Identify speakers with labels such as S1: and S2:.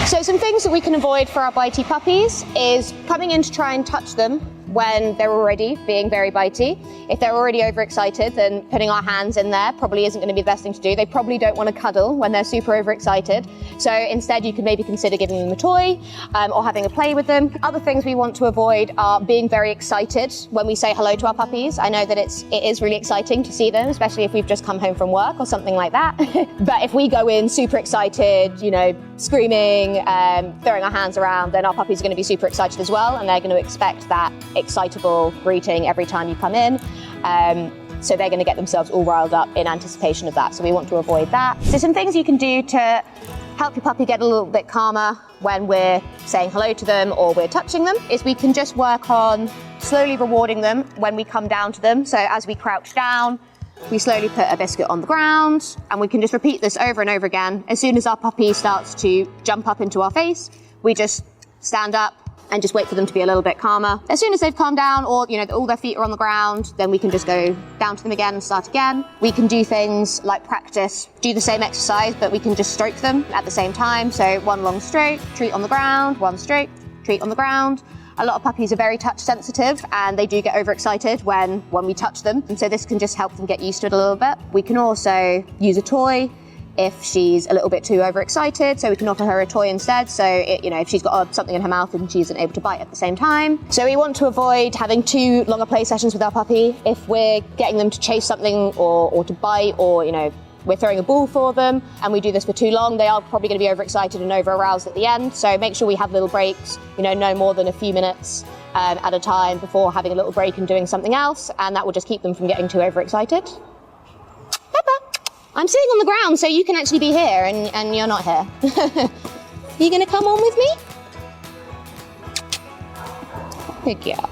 S1: So some things that we can avoid for our bitey puppies is coming in to try and touch them when they're already being very bitey. If they're already overexcited, then putting our hands in there probably isn't going to be the best thing to do. They probably don't want to cuddle when they're super overexcited. So instead you could maybe consider giving them a toy or having a play with them. Other things we want to avoid are being very excited when we say hello to our puppies. I know that it is really exciting to see them, especially if we've just come home from work or something like that. But if we go in super excited, you know, screaming, throwing our hands around, then our puppies are going to be super excited as well, and they're going to expect that excitable greeting every time you come in. So they're going to get themselves all riled up in anticipation of that. So we want to avoid that. So some things you can do to help your puppy get a little bit calmer when we're saying hello to them or we're touching them is we can just work on slowly rewarding them when we come down to them. So as we crouch down, we slowly put a biscuit on the ground, and we can just repeat this over and over again. As soon as our puppy starts to jump up into our face, we just stand up and just wait for them to be a little bit calmer. As soon as they've calmed down, or you know, all their feet are on the ground, then we can just go down to them again and start again. We can do things like practice, do the same exercise, but we can just stroke them at the same time. So one long stroke, treat on the ground, one stroke, treat on the ground. A lot of puppies are very touch sensitive and they do get overexcited when we touch them. And so this can just help them get used to it a little bit. We can also use a toy if she's a little bit too overexcited, so we can offer her a toy instead. So, if she's got something in her mouth and she isn't able to bite at the same time. So we want to avoid having too longer play sessions with our puppy. If we're getting them to chase something or to bite, or, we're throwing a ball for them and we do this for too long, they are probably going to be overexcited and over-aroused at the end. So make sure we have little breaks, no more than a few minutes at a time before having a little break and doing something else, and that will just keep them from getting too overexcited. I'm sitting on the ground, so you can actually be here, and you're not here. You gonna come on with me? Good girl.